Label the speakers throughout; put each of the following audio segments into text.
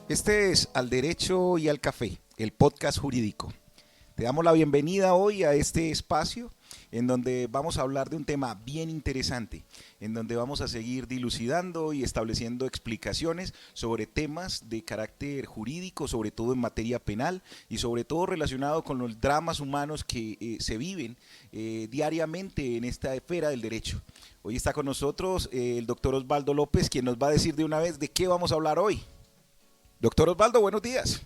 Speaker 1: Este es Al Derecho y al Café, el podcast jurídico. Te damos la bienvenida hoy a este espacio en donde vamos a hablar de un tema bien interesante, en donde vamos a seguir dilucidando y estableciendo explicaciones sobre temas de carácter jurídico, sobre todo en materia penal y sobre todo relacionado con los dramas humanos que se viven diariamente en esta esfera del derecho. Hoy está con nosotros el doctor Osvaldo López, quien nos va a decir de una vez de qué vamos a hablar hoy. Doctor Osvaldo, buenos días.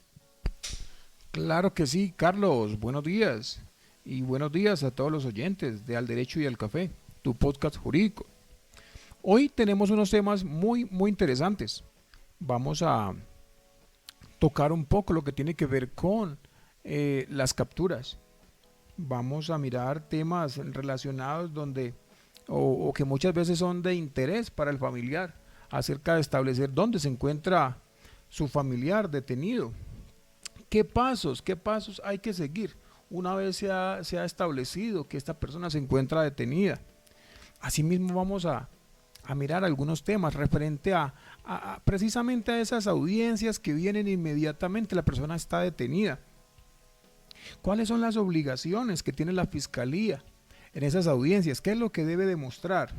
Speaker 2: Claro que sí, Carlos, buenos días. Y buenos días a todos los oyentes de Al Derecho y al Café, tu podcast jurídico. Hoy tenemos unos temas muy interesantes. Vamos a tocar un poco lo que tiene que ver con las capturas. Vamos a mirar temas relacionados o que muchas veces son de interés para el familiar, acerca de establecer dónde se encuentra su familiar detenido. ¿Qué pasos hay que seguir una vez se ha establecido que esta persona se encuentra detenida? Asimismo vamos a mirar algunos temas referente precisamente a esas audiencias que vienen inmediatamente la persona está detenida. ¿Cuáles son las obligaciones que tiene la fiscalía en esas audiencias? ¿Qué es lo que debe demostrar?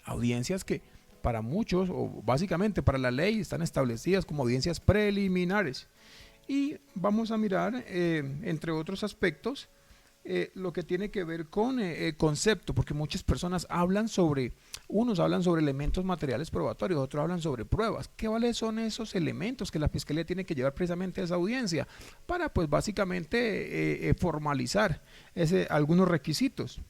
Speaker 2: Audiencias que para muchos, o básicamente para la ley, están establecidas como audiencias preliminares. Y vamos a mirar, entre otros aspectos, lo que tiene que ver con el concepto, porque muchas personas unos hablan sobre elementos materiales probatorios, otros hablan sobre pruebas. ¿Cuáles son esos elementos que la fiscalía tiene que llevar precisamente a esa audiencia para, pues, básicamente formalizar algunos requisitos?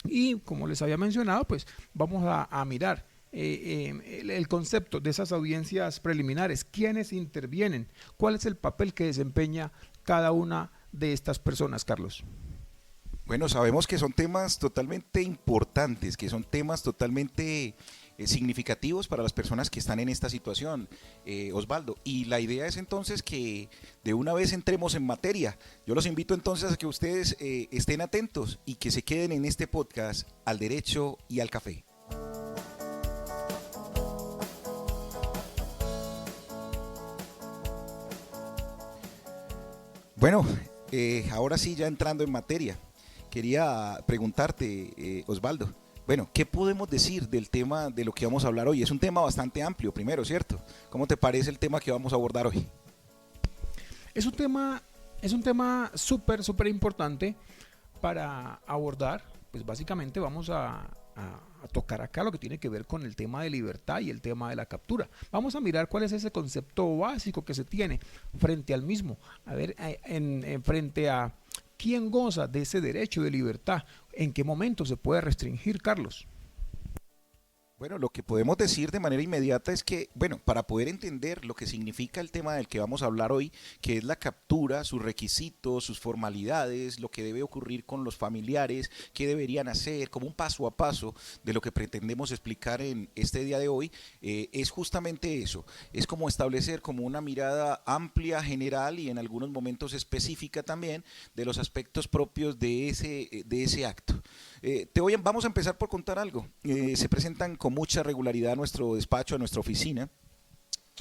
Speaker 2: Y como les había mencionado, pues vamos a mirar el concepto de esas audiencias preliminares, quiénes intervienen, cuál es el papel que desempeña cada una de estas personas, Carlos.
Speaker 1: Bueno, sabemos que son temas totalmente importantes, que son temas totalmente significativos para las personas que están en esta situación, Osvaldo. Y la idea es entonces que de una vez entremos en materia. Yo los invito entonces a que ustedes estén atentos y que se queden en este podcast Al Derecho y al Café. Bueno, ahora sí, ya entrando en materia, quería preguntarte, Osvaldo, bueno, ¿qué podemos decir del tema de lo que vamos a hablar hoy? Es un tema bastante amplio, primero, ¿cierto? ¿Cómo te parece el tema que vamos a abordar hoy?
Speaker 2: Es un tema, es un tema súper importante para abordar. Pues básicamente vamos a tocar acá lo que tiene que ver con el tema de libertad y el tema de la captura. Vamos a mirar cuál es ese concepto básico que se tiene frente al mismo. A ver, frente a quién goza de ese derecho de libertad, en qué momento se puede restringir, Carlos.
Speaker 1: Bueno, lo que podemos decir de manera inmediata es que, bueno, para poder entender lo que significa el tema del que vamos a hablar hoy, que es la captura, sus requisitos, sus formalidades, lo que debe ocurrir con los familiares, qué deberían hacer, como un paso a paso de lo que pretendemos explicar en este día de hoy, es justamente eso. Es como establecer como una mirada amplia, general y en algunos momentos específica también de los aspectos propios de ese acto. Vamos a empezar por contar algo. Se presentan con mucha regularidad a nuestro despacho, a nuestra oficina,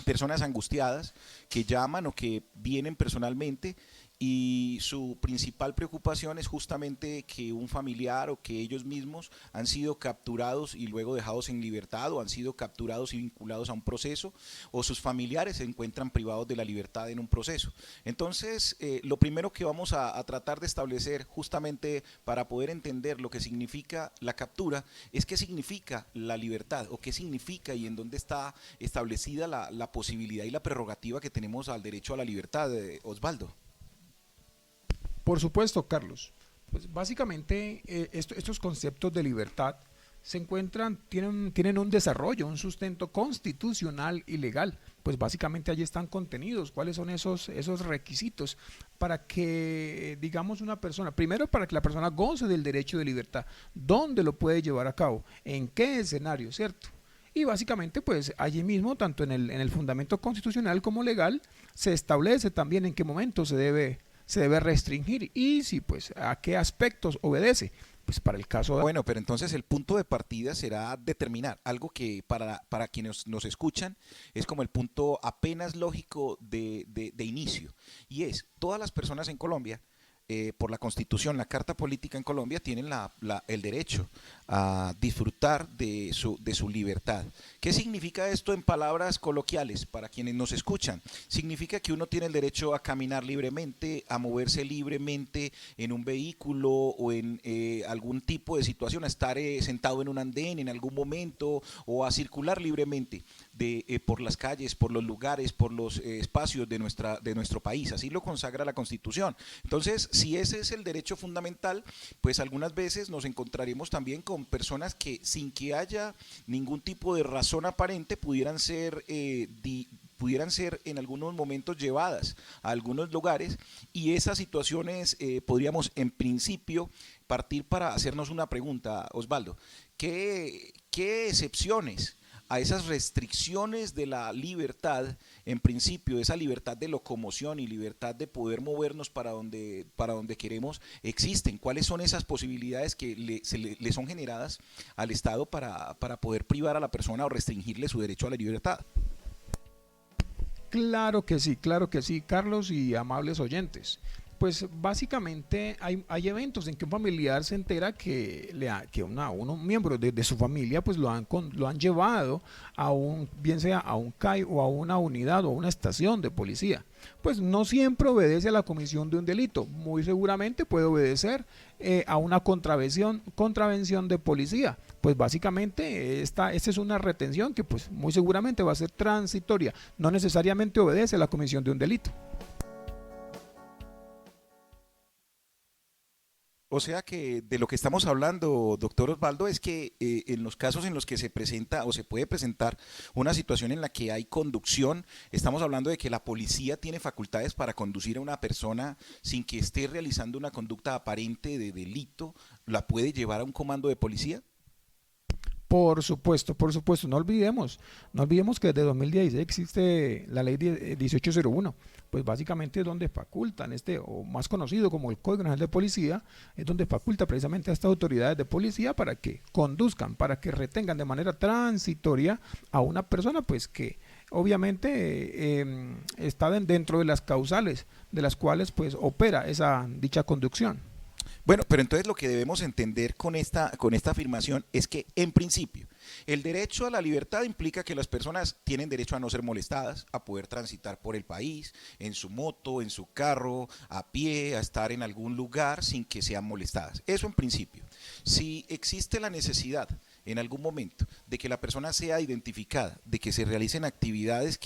Speaker 1: personas angustiadas que llaman o que vienen personalmente y su principal preocupación es justamente que un familiar o que ellos mismos han sido capturados y luego dejados en libertad o han sido capturados y vinculados a un proceso o sus familiares se encuentran privados de la libertad en un proceso. Entonces, lo primero que vamos a tratar de establecer justamente para poder entender lo que significa la captura es qué significa la libertad o qué significa y en dónde está establecida la posibilidad y la prerrogativa que tenemos al derecho a la libertad, Osvaldo.
Speaker 2: Por supuesto, Carlos. Pues básicamente estos conceptos de libertad tienen un desarrollo, un sustento constitucional y legal. Pues básicamente allí están contenidos cuáles son esos requisitos para que, digamos, una persona, primero para que la persona goce del derecho de libertad, dónde lo puede llevar a cabo, en qué escenario, ¿cierto? Y básicamente, pues allí mismo, tanto en el fundamento constitucional como legal, se establece también en qué momento se debe restringir y si, pues, a qué aspectos obedece. pues para el caso.
Speaker 1: Bueno, pero entonces el punto de partida será determinar algo que para quienes nos escuchan es como el punto apenas lógico de inicio. Y es, todas las personas en Colombia, por la Constitución, la Carta Política en Colombia, tienen el derecho a disfrutar de su libertad. ¿Qué significa esto en palabras coloquiales para quienes nos escuchan? Significa que uno tiene el derecho a caminar libremente, a moverse libremente en un vehículo o en algún tipo de situación, a estar sentado en un andén en algún momento o a circular libremente por las calles, por los lugares, por los espacios de nuestro país. Así lo consagra la Constitución. Entonces, si ese es el derecho fundamental, pues algunas veces nos encontraremos también con personas que sin que haya ningún tipo de razón aparente pudieran ser en algunos momentos llevadas a algunos lugares, y esas situaciones podríamos en principio partir para hacernos una pregunta, Osvaldo. ¿Qué excepciones a esas restricciones de la libertad, en principio, esa libertad de locomoción y libertad de poder movernos para donde queremos, existen? ¿Cuáles son esas posibilidades que le son generadas al Estado para poder privar a la persona o restringirle su derecho a la libertad?
Speaker 2: Claro que sí, Carlos y amables oyentes. Pues básicamente hay eventos en que un familiar se entera que, un miembro de su familia pues lo han llevado a bien sea a un CAI o a una unidad o a una estación de policía. Pues no siempre obedece a la comisión de un delito, muy seguramente puede obedecer a una contravención de policía. Pues básicamente esta es una retención que pues muy seguramente va a ser transitoria, no necesariamente obedece a la comisión de un delito.
Speaker 1: O sea que de lo que estamos hablando, doctor Osvaldo, es que en los casos en los que se presenta o se puede presentar una situación en la que hay conducción, estamos hablando de que la policía tiene facultades para conducir a una persona sin que esté realizando una conducta aparente de delito, ¿la puede llevar a un comando de policía?
Speaker 2: Por supuesto, no olvidemos que desde 2016 existe la ley 1801, pues básicamente es donde facultan o más conocido como el Código Nacional de Policía, es donde faculta precisamente a estas autoridades de policía para que conduzcan, para que retengan de manera transitoria a una persona, pues que obviamente está dentro de las causales de las cuales pues opera esa dicha conducción.
Speaker 1: Bueno, pero entonces lo que debemos entender con esta afirmación es que, en principio, el derecho a la libertad implica que las personas tienen derecho a no ser molestadas, a poder transitar por el país, en su moto, en su carro, a pie, a estar en algún lugar sin que sean molestadas. Eso en principio. Si existe la necesidad en algún momento de que la persona sea identificada, de que se realicen actividades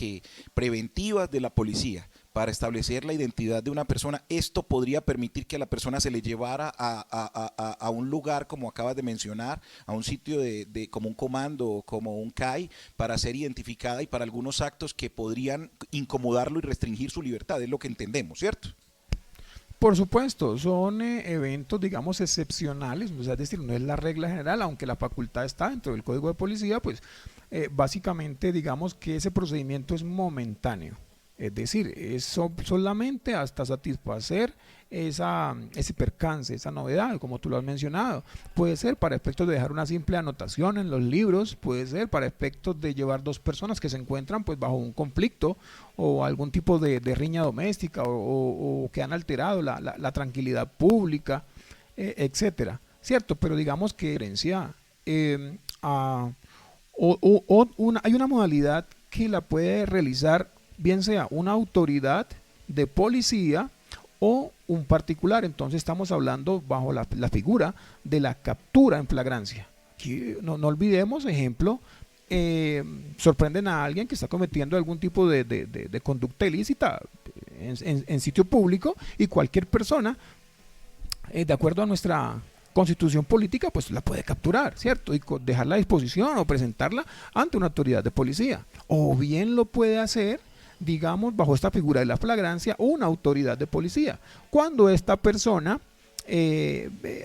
Speaker 1: preventivas de la policía para establecer la identidad de una persona, esto podría permitir que a la persona se le llevara a un lugar, como acabas de mencionar, a un sitio como un comando, como un CAI, para ser identificada y para algunos actos que podrían incomodarlo y restringir su libertad, es lo que entendemos, ¿cierto?
Speaker 2: Por supuesto, son eventos, digamos, excepcionales, o sea, es decir, no es la regla general, aunque la facultad está dentro del Código de Policía, pues básicamente digamos que ese procedimiento es momentáneo. Es decir, es solamente hasta satisfacer ese percance, esa novedad, como tú lo has mencionado. Puede ser para efectos de dejar una simple anotación en los libros, puede ser para efectos de llevar dos personas que se encuentran pues bajo un conflicto o algún tipo de riña doméstica o que han alterado la tranquilidad pública, etcétera. Cierto, pero digamos que diferencia hay una modalidad que la puede realizar bien sea una autoridad de policía o un particular. Entonces estamos hablando bajo la figura de la captura en flagrancia. Aquí no olvidemos, ejemplo, sorprenden a alguien que está cometiendo algún tipo de conducta ilícita en sitio público, y cualquier persona, de acuerdo a nuestra constitución política, pues la puede capturar, ¿cierto? Y dejarla a disposición o presentarla ante una autoridad de policía. O bien lo puede hacer, digamos, bajo esta figura de la flagrancia, una autoridad de policía, cuando esta persona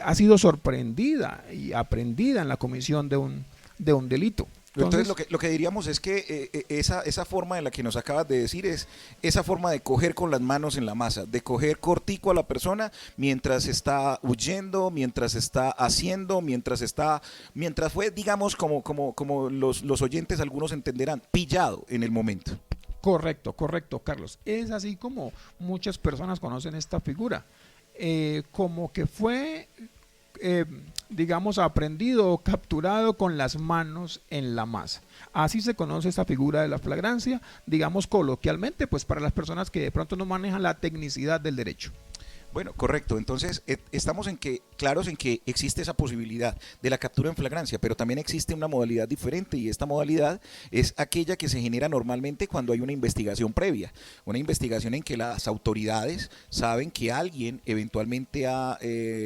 Speaker 2: ha sido sorprendida y aprendida en la comisión de un delito.
Speaker 1: Entonces
Speaker 2: Entonces,
Speaker 1: lo que diríamos es que esa forma en la que nos acabas de decir es esa forma de coger con las manos en la masa, de coger cortico a la persona mientras está huyendo, mientras está haciendo, mientras fue, digamos, como los oyentes algunos entenderán, pillado en el momento.
Speaker 2: correcto, correcto, Carlos. Es así como muchas personas conocen esta figura. Como que fue, eh, digamos, aprendido o capturado con las manos en la masa. Así se conoce esta figura de la flagrancia, digamos coloquialmente, pues para las personas que de pronto no manejan la tecnicidad del derecho.
Speaker 1: Bueno, correcto. Entonces, estamos claros en que existe esa posibilidad de la captura en flagrancia, pero también existe una modalidad diferente y esta modalidad es aquella que se genera normalmente cuando hay una investigación previa, una investigación en que las autoridades saben que alguien eventualmente ha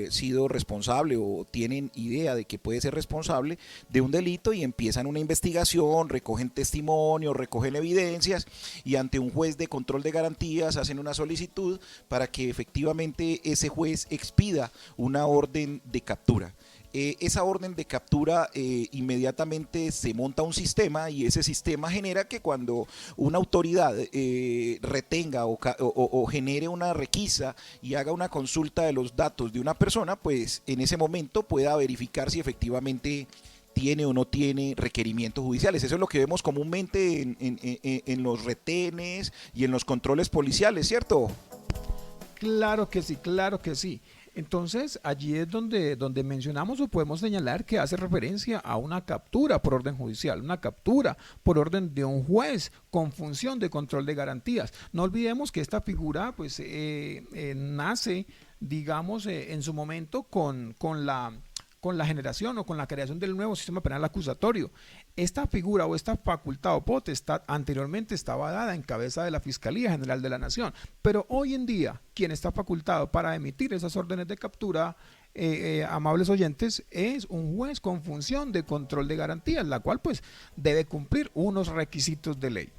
Speaker 1: sido responsable o tienen idea de que puede ser responsable de un delito y empiezan una investigación, recogen testimonios, recogen evidencias y ante un juez de control de garantías hacen una solicitud para que efectivamente ese juez expida una orden de captura. Esa orden de captura inmediatamente se monta un sistema y ese sistema genera que cuando una autoridad retenga o genere una requisa y haga una consulta de los datos de una persona, pues en ese momento pueda verificar si efectivamente tiene o no tiene requerimientos judiciales. Eso es lo que vemos comúnmente en los retenes y en los controles policiales, ¿cierto?
Speaker 2: Claro que sí, claro que sí. Entonces, allí es donde mencionamos o podemos señalar que hace referencia a una captura por orden judicial, una captura por orden de un juez con función de control de garantías. No olvidemos que esta figura pues nace, digamos, en su momento con la generación o con la creación del nuevo sistema penal acusatorio. Esta figura o esta facultad o potestad anteriormente estaba dada en cabeza de la Fiscalía General de la Nación, pero hoy en día quien está facultado para emitir esas órdenes de captura, amables oyentes, es un juez con función de control de garantías, la cual pues debe cumplir unos requisitos de ley.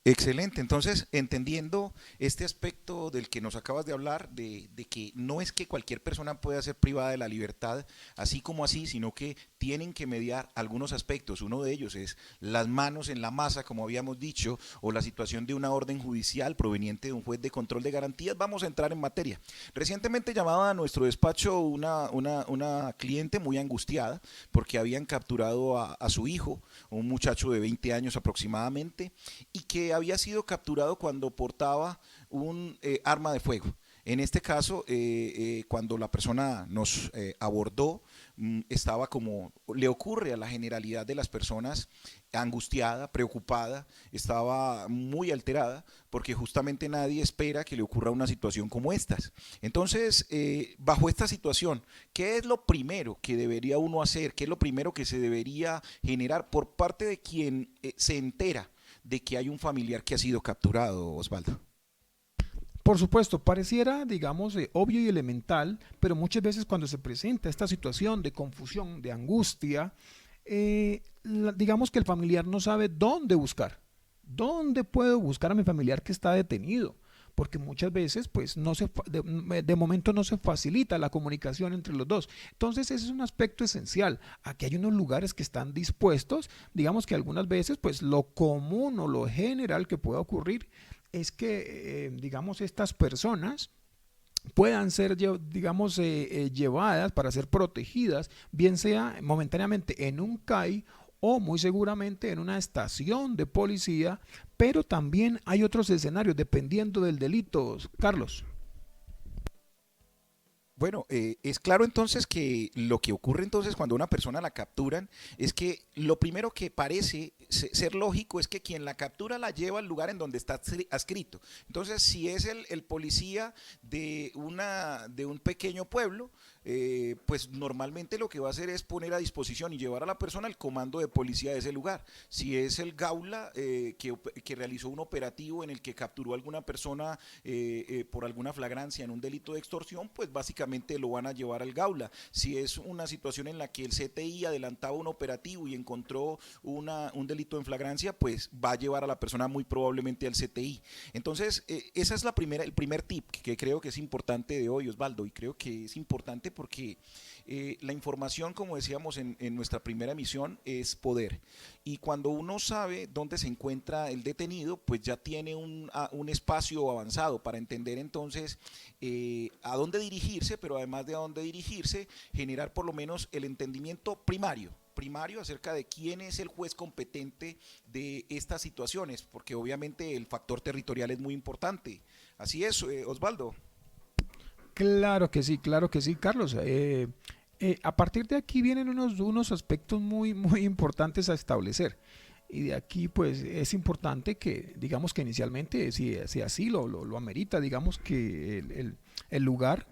Speaker 1: Excelente, entonces entendiendo este aspecto del que nos acabas de hablar, de que no es que cualquier persona pueda ser privada de la libertad así como así, sino que tienen que mediar algunos aspectos. Uno de ellos es las manos en la masa, como habíamos dicho, o la situación de una orden judicial proveniente de un juez de control de garantías. Vamos a entrar en materia. Recientemente llamaba a nuestro despacho una cliente muy angustiada porque habían capturado a su hijo, un muchacho de 20 años aproximadamente, y que había sido capturado cuando portaba un arma de fuego. En este caso, cuando la persona nos abordó, estaba como le ocurre a la generalidad de las personas, angustiada, preocupada, estaba muy alterada, porque justamente nadie espera que le ocurra una situación como estas. Entonces, bajo esta situación, ¿qué es lo primero que debería uno hacer? ¿Qué es lo primero que se debería generar por parte de quien se entera de que hay un familiar que ha sido capturado, Osvaldo?
Speaker 2: Por supuesto, pareciera, digamos, obvio y elemental, pero muchas veces cuando se presenta esta situación de confusión, de angustia, digamos que el familiar no sabe dónde buscar. ¿Dónde puedo buscar a mi familiar que está detenido? Porque muchas veces, pues, de momento no se facilita la comunicación entre los dos. Entonces, ese es un aspecto esencial. Aquí hay unos lugares que están dispuestos, digamos que algunas veces, pues, lo común o lo general que pueda ocurrir es que, digamos, estas personas puedan ser, digamos, llevadas para ser protegidas, bien sea momentáneamente en un CAI o muy seguramente en una estación de policía, pero también hay otros escenarios dependiendo del delito, Carlos.
Speaker 1: Bueno, es claro entonces que lo que ocurre entonces cuando a una persona la capturan es que lo primero que parece ser lógico es que quien la captura la lleva al lugar en donde está adscrito. Entonces, si es el policía de un pequeño pueblo, pues normalmente lo que va a hacer es poner a disposición y llevar a la persona al comando de policía de ese lugar. Si es el Gaula que realizó un operativo en el que capturó a alguna persona por alguna flagrancia en un delito de extorsión, pues básicamente rápidamente lo van a llevar al Gaula. Si es una situación en la que el CTI adelantaba un operativo y encontró un delito en flagrancia, pues va a llevar a la persona muy probablemente al CTI. Entonces, esa es el primer tip que creo que es importante de hoy, Osvaldo, y creo que es importante porque la información, como decíamos en nuestra primera emisión, es poder. Y cuando uno sabe dónde se encuentra el detenido, pues ya tiene un espacio avanzado para entender entonces a dónde dirigirse, pero además de a dónde dirigirse, generar por lo menos el entendimiento primario acerca de quién es el juez competente de estas situaciones, porque obviamente el factor territorial es muy importante. Así es, Osvaldo.
Speaker 2: Claro que sí, Carlos. A partir de aquí vienen unos aspectos muy importantes a establecer. Y de aquí, pues, es importante que, digamos que inicialmente, si así lo amerita, digamos que el lugar,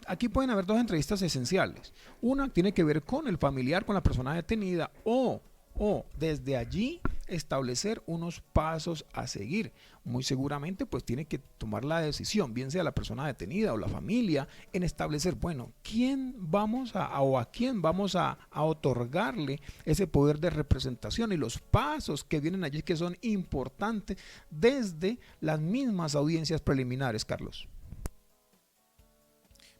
Speaker 2: aquí pueden haber dos entrevistas esenciales. Una tiene que ver con el familiar, con la persona detenida, o desde allí establecer unos pasos a seguir. Muy seguramente pues tiene que tomar la decisión, bien sea la persona detenida o la familia, en establecer, bueno, quién vamos a quién vamos a otorgarle ese poder de representación y los pasos que vienen allí que son importantes desde las mismas audiencias preliminares, Carlos.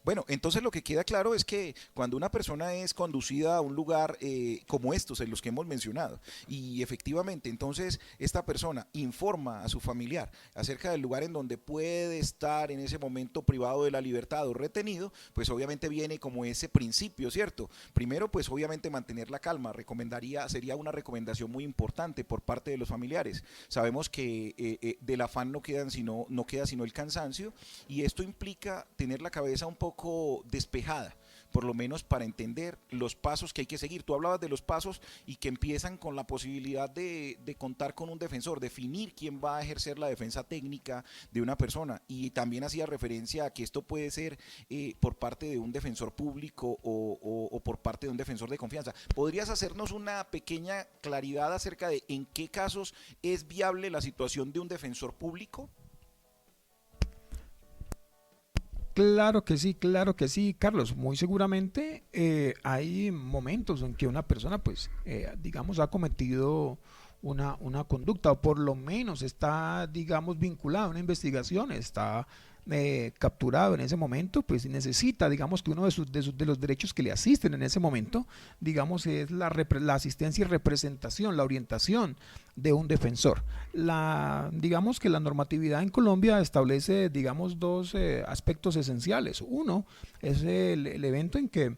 Speaker 1: Bueno, entonces lo que queda claro es que cuando una persona es conducida a un lugar como estos, en los que hemos mencionado, y efectivamente entonces esta persona informa a su familiar acerca del lugar en donde puede estar en ese momento privado de la libertad o retenido, pues obviamente viene como ese principio, ¿cierto? Primero, pues obviamente mantener la calma, sería una recomendación muy importante por parte de los familiares. Sabemos que del afán no queda sino el cansancio, y esto implica tener la cabeza un poco despejada, por lo menos para entender los pasos que hay que seguir. Tú hablabas de los pasos y que empiezan con la posibilidad de contar con un defensor, definir quién va a ejercer la defensa técnica de una persona, y también hacía referencia a que esto puede ser por parte de un defensor público o por parte de un defensor de confianza. ¿Podrías hacernos una pequeña claridad acerca de en qué casos es viable la situación de un defensor público?
Speaker 2: Claro que sí, Carlos. Muy seguramente hay momentos en que una persona, pues, digamos, ha cometido una conducta o por lo menos está, digamos, vinculada a una investigación, está capturado en ese momento, pues necesita, digamos, que uno de los derechos que le asisten en ese momento, digamos, es la asistencia y representación, la orientación de un defensor. Digamos que la normatividad en Colombia establece, digamos, dos aspectos esenciales. Uno es el evento en que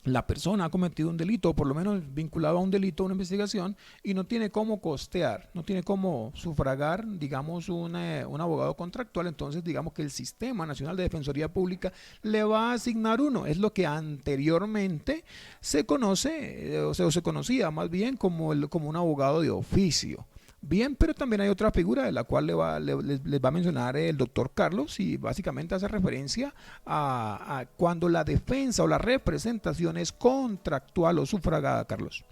Speaker 2: la persona ha cometido un delito, o por lo menos vinculado a un delito, a una investigación, y no tiene cómo costear, no tiene cómo sufragar, digamos, un abogado contractual. Entonces, digamos que el Sistema Nacional de Defensoría Pública le va a asignar uno. Es lo que anteriormente se conoce, o se conocía más bien como un abogado de oficio. Bien, pero también hay otra figura de la cual les va a mencionar el doctor Carlos, y básicamente hace referencia a cuando la defensa o la representación es contractual o sufragada, Carlos.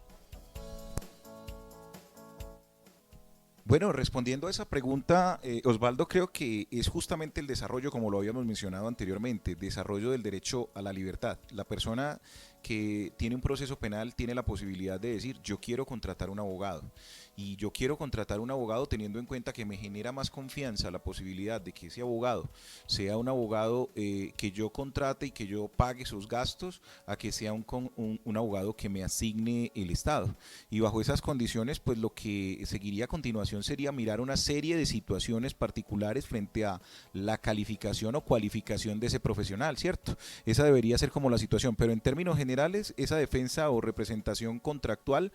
Speaker 1: Bueno, respondiendo a esa pregunta, Osvaldo, creo que es justamente el desarrollo, como lo habíamos mencionado anteriormente, desarrollo del derecho a la libertad. La persona que tiene un proceso penal tiene la posibilidad de decir, yo quiero contratar un abogado, y yo quiero contratar un abogado teniendo en cuenta que me genera más confianza la posibilidad de que ese abogado sea un abogado que yo contrate y que yo pague sus gastos, a que sea un abogado que me asigne el Estado. Y bajo esas condiciones, pues lo que seguiría a continuación sería mirar una serie de situaciones particulares frente a la calificación o cualificación de ese profesional, ¿cierto? Esa debería ser como la situación, pero en términos generales, esa defensa o representación contractual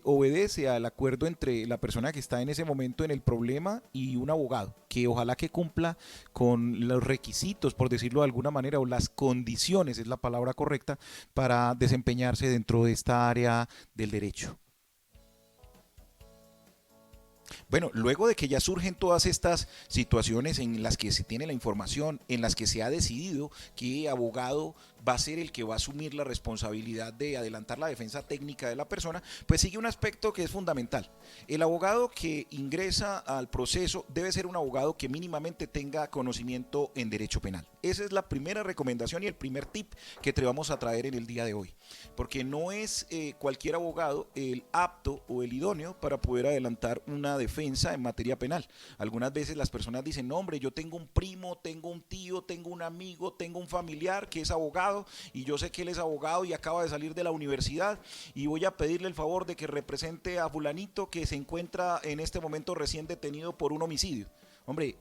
Speaker 1: obedece al acuerdo entre la persona que está en ese momento en el problema y un abogado, que ojalá que cumpla con los requisitos, por decirlo de alguna manera, o las condiciones, es la palabra correcta, para desempeñarse dentro de esta área del derecho. Bueno, luego de que ya surgen todas estas situaciones en las que se tiene la información, en las que se ha decidido qué abogado va a ser el que va a asumir la responsabilidad de adelantar la defensa técnica de la persona, pues sigue un aspecto que es fundamental. El abogado que ingresa al proceso debe ser un abogado que mínimamente tenga conocimiento en derecho penal. Esa es la primera recomendación y el primer tip que te vamos a traer en el día de hoy, porque no es cualquier abogado el apto o el idóneo para poder adelantar una defensa en materia penal. Algunas veces las personas dicen, no hombre, yo tengo un primo, tengo un tío, tengo un amigo, tengo un familiar que es abogado y yo sé que él es abogado y acaba de salir de la universidad y voy a pedirle el favor de que represente a fulanito que se encuentra en este momento recién detenido por un homicidio. Hombre,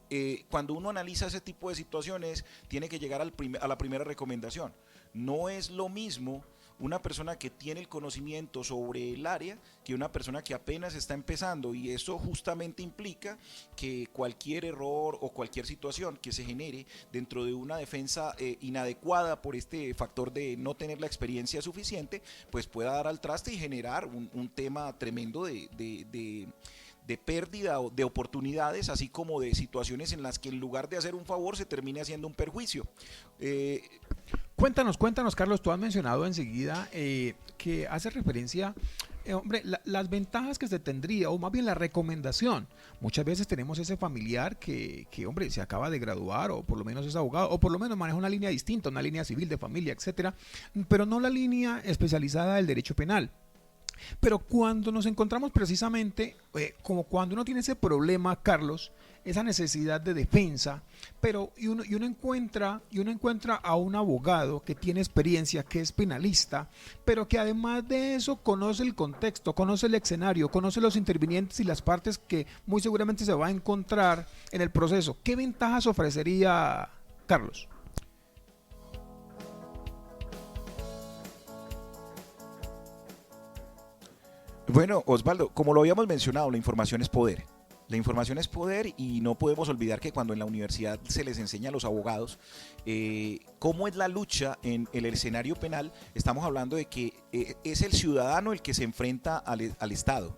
Speaker 1: cuando uno analiza ese tipo de situaciones, tiene que llegar a la primera recomendación. No es lo mismo una persona que tiene el conocimiento sobre el área que una persona que apenas está empezando, y eso justamente implica que cualquier error o cualquier situación que se genere dentro de una defensa inadecuada por este factor de no tener la experiencia suficiente, pues pueda dar al traste y generar un tema tremendo de pérdida de oportunidades, así como de situaciones en las que en lugar de hacer un favor se termine haciendo un perjuicio.
Speaker 2: Cuéntanos, Carlos, tú has mencionado enseguida que hace referencia, hombre, las ventajas que se tendría, o más bien la recomendación. Muchas veces tenemos ese familiar hombre, se acaba de graduar, o por lo menos es abogado, o por lo menos maneja una línea distinta, una línea civil de familia, etcétera, pero no la línea especializada del derecho penal. Pero cuando nos encontramos precisamente, como cuando uno tiene ese problema, Carlos, esa necesidad de defensa, pero uno encuentra a un abogado que tiene experiencia, que es penalista, pero que además de eso conoce el contexto, conoce el escenario, conoce los intervinientes y las partes que muy seguramente se va a encontrar en el proceso. ¿Qué ventajas ofrecería, Carlos?
Speaker 1: Bueno, Osvaldo, como lo habíamos mencionado, la información es poder. La información es poder y no podemos olvidar que cuando en la universidad se les enseña a los abogados cómo es la lucha en el escenario penal, estamos hablando de que es el ciudadano el que se enfrenta al Estado.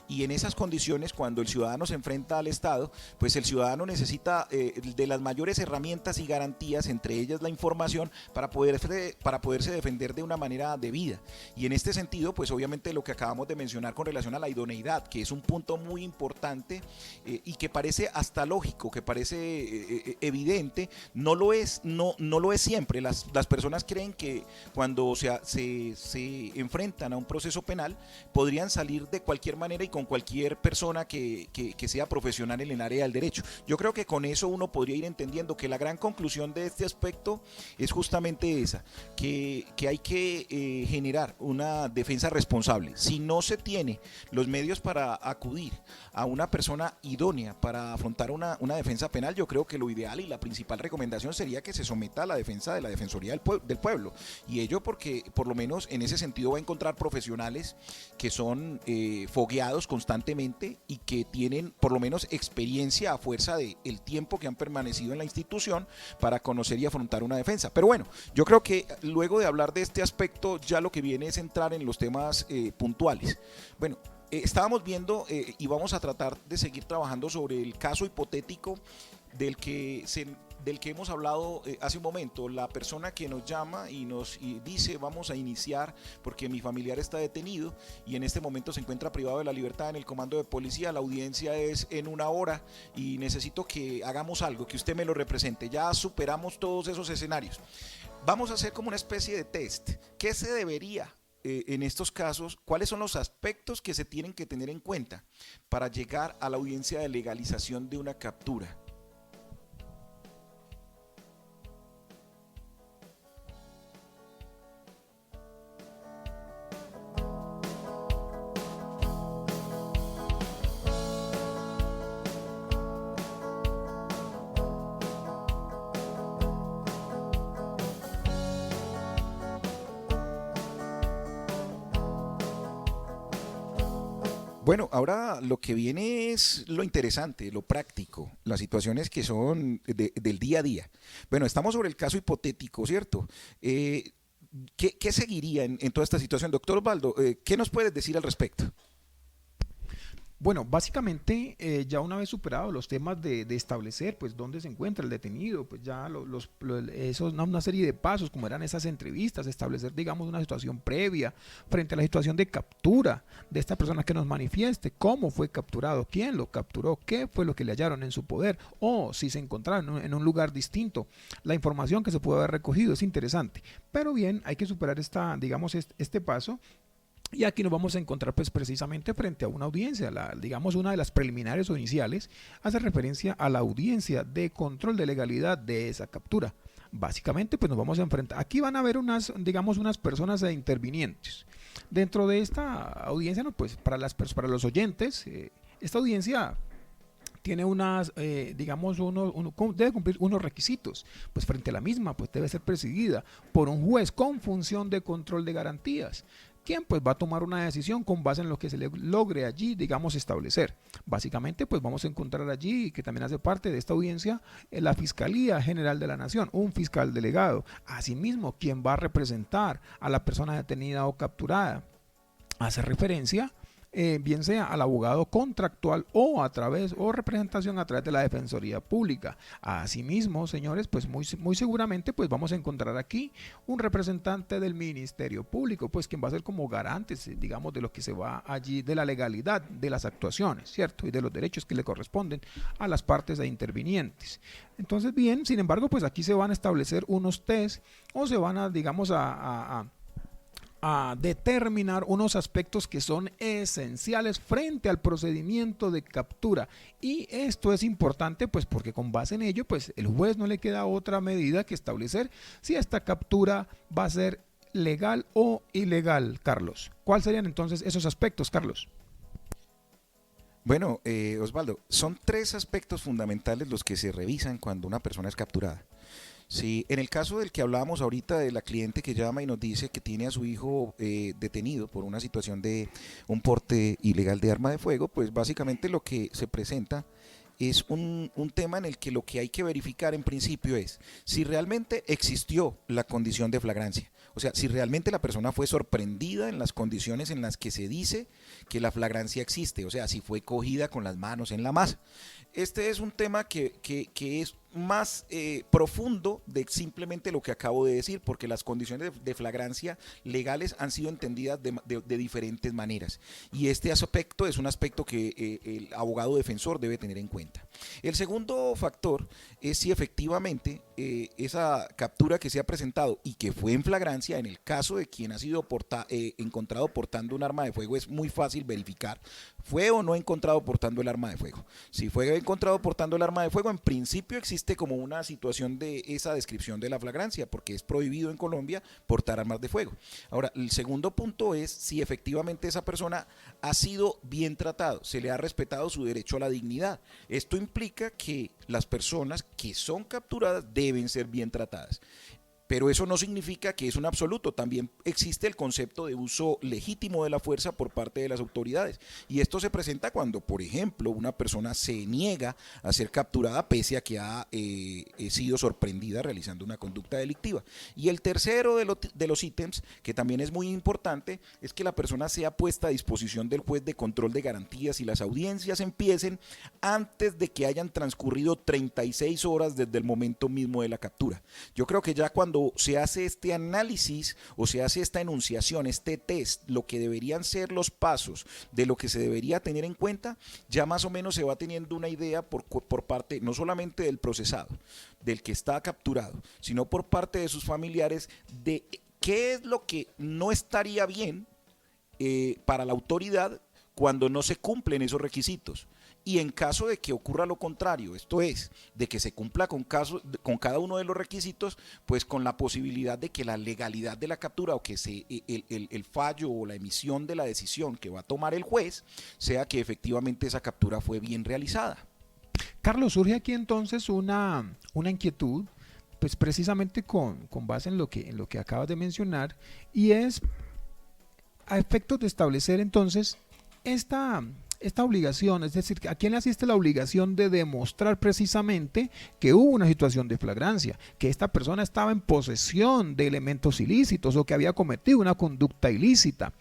Speaker 1: Y en esas condiciones, cuando el ciudadano se enfrenta al Estado, pues el ciudadano necesita de las mayores herramientas y garantías, entre ellas la información, para poderse defender de una manera debida. Y en este sentido, pues obviamente lo que acabamos de mencionar con relación a la idoneidad, que es un punto muy importante y que parece hasta lógico, que parece evidente, no lo es siempre. Las personas creen que cuando se enfrentan a un proceso penal, podrían salir de cualquier manera y con cualquier persona que sea profesional en el área del derecho. Yo creo que con eso uno podría ir entendiendo que la gran conclusión de este aspecto es justamente esa, que hay que generar una defensa responsable. Si no se tiene los medios para acudir a una persona idónea para afrontar una defensa penal, yo creo que lo ideal y la principal recomendación sería que se someta a la defensa de la Defensoría del Pueblo. Y ello porque por lo menos en ese sentido va a encontrar profesionales que son fogueados constantemente y que tienen por lo menos experiencia a fuerza de el tiempo que han permanecido en la institución para conocer y afrontar una defensa. Pero bueno, yo creo que luego de hablar de este aspecto, ya lo que viene es entrar en los temas puntuales. Bueno, estábamos viendo y vamos a tratar de seguir trabajando sobre el caso hipotético del que hemos hablado hace un momento. La persona que nos llama y nos dice vamos a iniciar porque mi familiar está detenido y en este momento se encuentra privado de la libertad en el comando de policía, la audiencia es en 1 hora y necesito que hagamos algo, que usted me lo represente. Ya superamos todos esos escenarios. Vamos a hacer como una especie de test. ¿Qué se debería en estos casos? ¿Cuáles son los aspectos que se tienen que tener en cuenta para llegar a la audiencia de legalización de una captura? Bueno, ahora lo que viene es lo interesante, lo práctico, las situaciones que son del día a día. Bueno, estamos sobre el caso hipotético, ¿cierto? ¿Qué seguiría en toda esta situación? Doctor Osvaldo, ¿qué nos puedes decir al respecto?
Speaker 2: Bueno, básicamente ya una vez superado los temas de establecer pues dónde se encuentra el detenido, pues ya esos, una serie de pasos como eran esas entrevistas, establecer digamos una situación previa frente a la situación de captura de esta persona que nos manifieste, cómo fue capturado, quién lo capturó, qué fue lo que le hallaron en su poder o si se encontraron en un lugar distinto, la información que se pudo haber recogido es interesante, pero bien, hay que superar digamos este paso. Y aquí nos vamos a encontrar pues precisamente frente a una audiencia, digamos una de las preliminares o iniciales hace referencia a la audiencia de control de legalidad de esa captura. Básicamente pues nos vamos a enfrentar, aquí van a haber digamos unas personas intervinientes. Dentro de esta audiencia, no, pues para los oyentes, esta audiencia tiene digamos, debe cumplir unos requisitos. Pues frente a la misma, pues debe ser presidida por un juez con función de control de garantías, quien pues va a tomar una decisión con base en lo que se le logre allí, digamos, establecer. Básicamente, pues vamos a encontrar allí, que también hace parte de esta audiencia, la Fiscalía General de la Nación, un fiscal delegado, asimismo, quien va a representar a la persona detenida o capturada. Hace referencia bien sea al abogado contractual o representación a través de la Defensoría Pública. Asimismo, señores, pues muy seguramente pues vamos a encontrar aquí un representante del Ministerio Público, pues quien va a ser como garante, digamos, de lo que se va allí, de la legalidad de las actuaciones, ¿cierto? Y de los derechos que le corresponden a las partes intervinientes. Entonces, bien, sin embargo, pues aquí se van a establecer unos test o se van a, digamos, a determinar unos aspectos que son esenciales frente al procedimiento de captura, y esto es importante pues porque con base en ello pues el juez no le queda otra medida que establecer si esta captura va a ser legal o ilegal. Carlos, ¿cuáles serían entonces esos aspectos, Carlos?
Speaker 1: Bueno, Osvaldo, son tres aspectos fundamentales los que se revisan cuando una persona es capturada. Sí, en el caso del que hablábamos ahorita de la cliente que llama y nos dice que tiene a su hijo detenido por una situación de un porte ilegal de arma de fuego, pues básicamente lo que se presenta es un tema en el que lo que hay que verificar en principio es si realmente existió la condición de flagrancia. O sea, si realmente la persona fue sorprendida en las condiciones en las que se dice que la flagrancia existe. O sea, si fue cogida con las manos en la masa. Este es un tema que es más profundo de simplemente lo que acabo de decir, porque las condiciones de flagrancia legales han sido entendidas de diferentes maneras. Y este aspecto es un aspecto que el abogado defensor debe tener en cuenta. El segundo factor es si efectivamente esa captura que se ha presentado y que fue en flagrancia, en el caso de quien ha sido encontrado portando un arma de fuego, es muy fácil verificar, fue o no encontrado portando el arma de fuego. Si fue encontrado portando el arma de fuego, en principio existe como una situación de esa descripción de la flagrancia, porque es prohibido en Colombia portar armas de fuego. Ahora, el segundo punto es si efectivamente esa persona ha sido bien tratado, se le ha respetado su derecho a la dignidad. Esto implica que las personas que son capturadas deben ser bien tratadas. Pero eso no significa que es un absoluto, también existe el concepto de uso legítimo de la fuerza por parte de las autoridades. Y esto se presenta cuando, por ejemplo, una persona se niega a ser capturada pese a que ha sido sorprendida realizando una conducta delictiva. Y el tercero de los ítems, que también es muy importante, es que la persona sea puesta a disposición del juez de control de garantías y las audiencias empiecen antes de que hayan transcurrido 36 horas desde el momento mismo de la captura. Yo creo que ya cuando se hace este análisis o se hace esta enunciación, este test, lo que deberían ser los pasos de lo que se debería tener en cuenta, ya más o menos se va teniendo una idea por parte no solamente del procesado, del que está capturado, sino por parte de sus familiares de qué es lo que no estaría bien para la autoridad cuando no se cumplen esos requisitos. Y en caso de que ocurra lo contrario, esto es, de que se cumpla con cada uno de los requisitos, pues con la posibilidad de que la legalidad de la captura o que el fallo o la emisión de la decisión que va a tomar el juez sea que efectivamente esa captura fue bien realizada.
Speaker 2: Carlos, surge aquí entonces una inquietud, pues precisamente con base en lo que acabas de mencionar, y es a efectos de establecer entonces esta obligación, es decir, ¿a quién le asiste la obligación de demostrar precisamente que hubo una situación de flagrancia, que esta persona estaba en posesión de elementos ilícitos o que había cometido una conducta ilícita?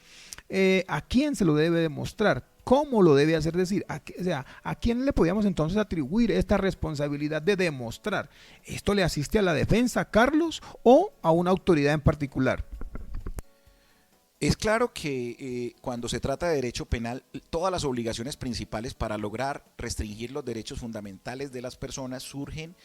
Speaker 2: ¿A quién se lo debe demostrar? cómo lo debe hacer, decir, o sea, ¿a quién le podíamos entonces atribuir esta responsabilidad de demostrar? ¿Esto le asiste a la defensa, Carlos, o a una autoridad en particular?
Speaker 1: Es claro que cuando se trata de derecho penal, todas las obligaciones principales para lograr restringir los derechos fundamentales de las personas surgen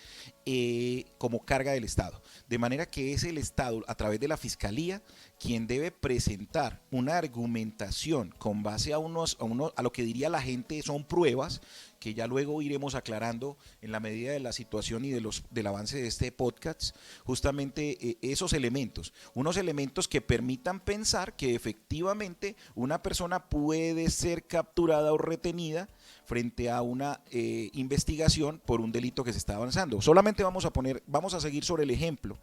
Speaker 1: como carga del Estado. De manera que es el Estado, a través de la Fiscalía, quien debe presentar una argumentación con base a lo que diría la gente son pruebas, que ya luego iremos aclarando en la medida de la situación y del avance de este podcast, justamente esos elementos, unos elementos que permitan pensar que efectivamente una persona puede ser capturada o retenida frente a una investigación por un delito que se está avanzando. Solamente vamos a seguir sobre el ejemplo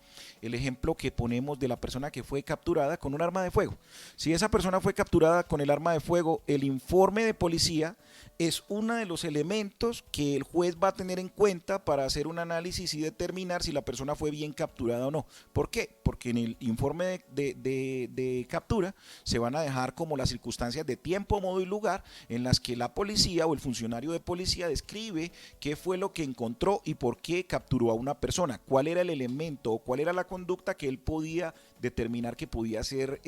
Speaker 1: que ponemos de la persona que fue capturada con un arma de fuego. Si esa persona fue capturada con el arma de fuego, el informe de policía es uno de los elementos que el juez va a tener en cuenta para hacer un análisis y determinar si la persona fue bien capturada o no. ¿Por qué? Porque en el informe de captura se van a dejar como las circunstancias de tiempo, modo y lugar en las que la policía o el funcionario de policía describe qué fue lo que encontró y por qué capturó a una persona, cuál era el elemento o cuál era la conducta que él podía determinar que podía ser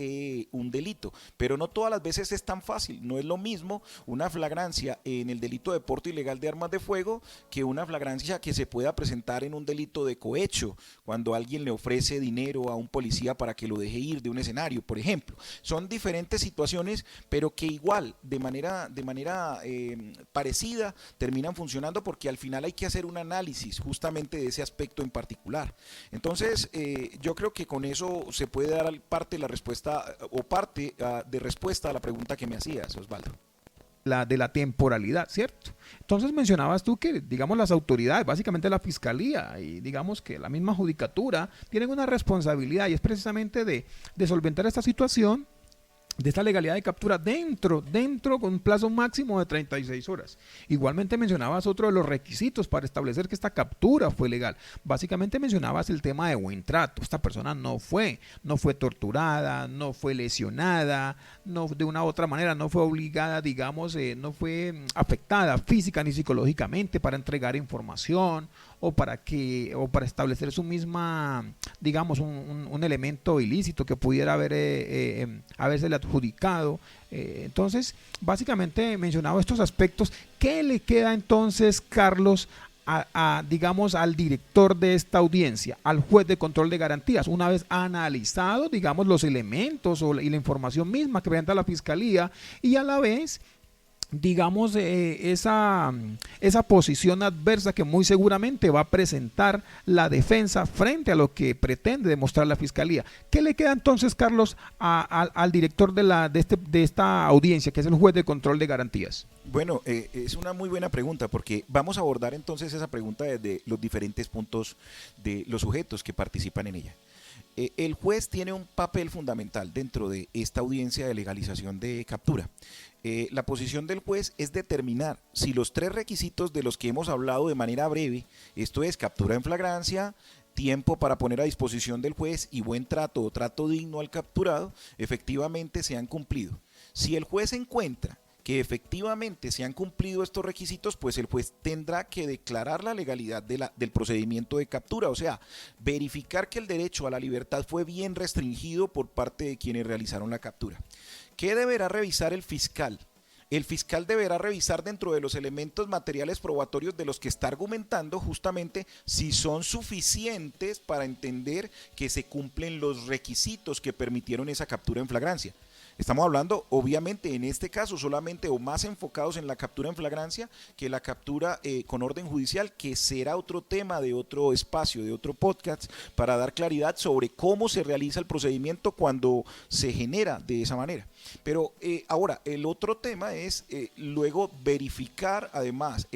Speaker 1: un delito. Pero no todas las veces es tan fácil. No es lo mismo una flagrancia en el delito de porte ilegal de armas de fuego que una flagrancia que se pueda presentar en un delito de cohecho, cuando alguien le ofrece dinero a un policía para que lo deje ir de un escenario, por ejemplo. Son diferentes situaciones, pero que igual, de manera parecida, terminan funcionando, porque al final hay que hacer un análisis justamente de ese aspecto en particular. Entonces, yo creo que con eso se puede dar parte de la respuesta o parte de respuesta a la pregunta que me hacías, Osvaldo.
Speaker 2: De la temporalidad, ¿cierto? Entonces mencionabas tú que, digamos, las autoridades, básicamente la fiscalía y digamos que la misma judicatura tienen una responsabilidad, y es precisamente de solventar esta situación de esta legalidad de captura dentro con un plazo máximo de 36 horas. Igualmente mencionabas otro de los requisitos para establecer que esta captura fue legal. Básicamente mencionabas el tema de buen trato. Esta persona no fue torturada, no fue lesionada, no, de una u otra manera no fue obligada, digamos, no fue afectada física ni psicológicamente para entregar información o para establecer su misma, digamos, un elemento ilícito que pudiera haberse adjudicado. Entonces, básicamente mencionaba estos aspectos. ¿Qué le queda entonces, Carlos, digamos, al director de esta audiencia, al juez de control de garantías, una vez analizado, digamos, los elementos y la información misma que presenta la fiscalía, y a la vez, digamos, esa posición adversa que muy seguramente va a presentar la defensa frente a lo que pretende demostrar la fiscalía? ¿Qué le queda entonces, Carlos, al director de esta audiencia, que es el juez de control de garantías?
Speaker 1: Bueno, es una muy buena pregunta, porque vamos a abordar entonces esa pregunta desde los diferentes puntos de los sujetos que participan en ella. El juez tiene un papel fundamental dentro de esta audiencia de legalización de captura. La posición del juez es determinar si los tres requisitos de los que hemos hablado de manera breve, esto es captura en flagrancia, tiempo para poner a disposición del juez y buen trato o trato digno al capturado, efectivamente se han cumplido. Si el juez encuentra que efectivamente se han cumplido estos requisitos, pues el juez tendrá que declarar la legalidad del procedimiento de captura, o sea, verificar que el derecho a la libertad fue bien restringido por parte de quienes realizaron la captura. ¿Qué deberá revisar el fiscal? El fiscal deberá revisar, dentro de los elementos materiales probatorios de los que está argumentando, justamente si son suficientes para entender que se cumplen los requisitos que permitieron esa captura en flagrancia. Estamos hablando, obviamente, en este caso solamente o más enfocados en la captura en flagrancia que la captura con orden judicial, que será otro tema de otro espacio, de otro podcast, para dar claridad sobre cómo se realiza el procedimiento cuando se genera de esa manera. Pero ahora, el otro tema es luego verificar además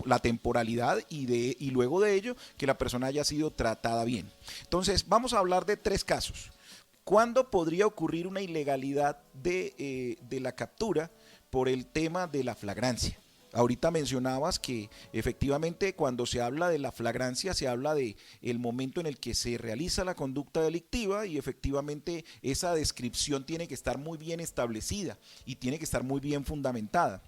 Speaker 1: la temporalidad y luego de ello que la persona haya sido tratada bien. Entonces, vamos a hablar de tres casos. ¿Cuándo podría ocurrir una ilegalidad de la captura por el tema de la flagrancia? Ahorita mencionabas que efectivamente cuando se habla de la flagrancia se habla de el momento en el que se realiza la conducta delictiva y efectivamente esa descripción tiene que estar muy bien establecida y tiene que estar muy bien fundamentada.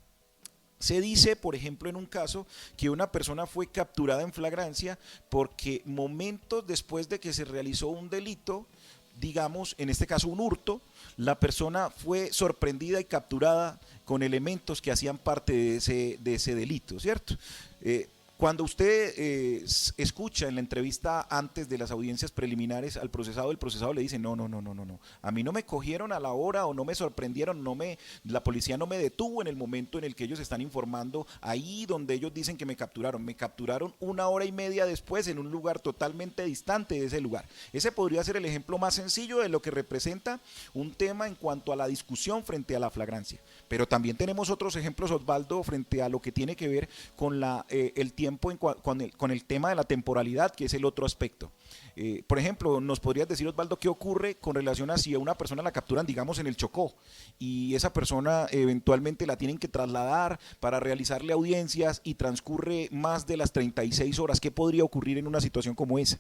Speaker 1: Se dice, por ejemplo, en un caso que una persona fue capturada en flagrancia porque momentos después de que se realizó un delito, digamos, en este caso un hurto, la persona fue sorprendida y capturada con elementos que hacían parte de ese delito, ¿cierto? Cuando usted escucha en la entrevista antes de las audiencias preliminares al procesado, el procesado le dice, no, a mí no me cogieron a la hora o no me sorprendieron, la policía no me detuvo en el momento en el que ellos están informando, ahí donde ellos dicen que me capturaron 1 hora y media después en un lugar totalmente distante de ese lugar. Ese podría ser el ejemplo más sencillo de lo que representa un tema en cuanto a la discusión frente a la flagrancia. Pero también tenemos otros ejemplos, Osvaldo, frente a lo que tiene que ver con el tiempo con el tema de la temporalidad, que es el otro aspecto. Por ejemplo, ¿nos podrías decir, Osvaldo, qué ocurre con relación a si a una persona la capturan, digamos, en el Chocó, y esa persona eventualmente la tienen que trasladar para realizarle audiencias y transcurre más de las 36 horas? ¿Qué podría ocurrir en una situación como esa?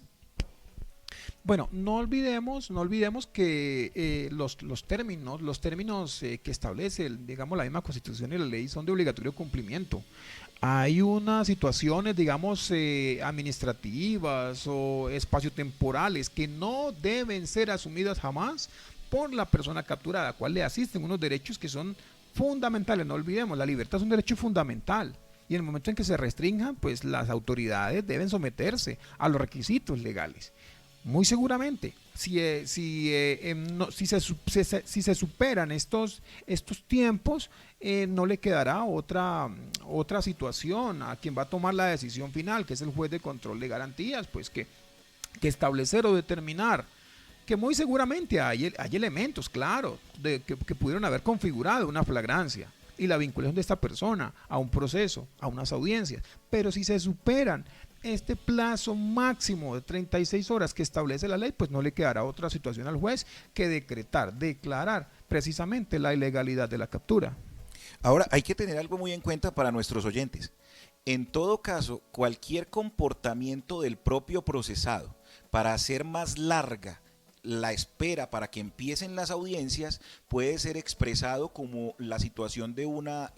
Speaker 2: Bueno, no olvidemos que los términos que establece, digamos, la misma Constitución y la ley son de obligatorio cumplimiento. Hay unas situaciones, digamos, administrativas o espaciotemporales que no deben ser asumidas jamás por la persona capturada, a la cual le asisten unos derechos que son fundamentales. No olvidemos, la libertad es un derecho fundamental. Y en el momento en que se restrinjan, pues las autoridades deben someterse a los requisitos legales. Muy seguramente, si se superan estos tiempos, no le quedará otra situación a quien va a tomar la decisión final, que es el juez de control de garantías, pues que establecer o determinar que muy seguramente hay elementos, claro, que pudieron haber configurado una flagrancia y la vinculación de esta persona a un proceso, a unas audiencias, pero si se superan este plazo máximo de 36 horas que establece la ley, pues no le quedará otra situación al juez que declarar precisamente la ilegalidad de la captura.
Speaker 1: Ahora, hay que tener algo muy en cuenta para nuestros oyentes. En todo caso, cualquier comportamiento del propio procesado para hacer más larga la espera para que empiecen las audiencias puede ser expresado como la situación de una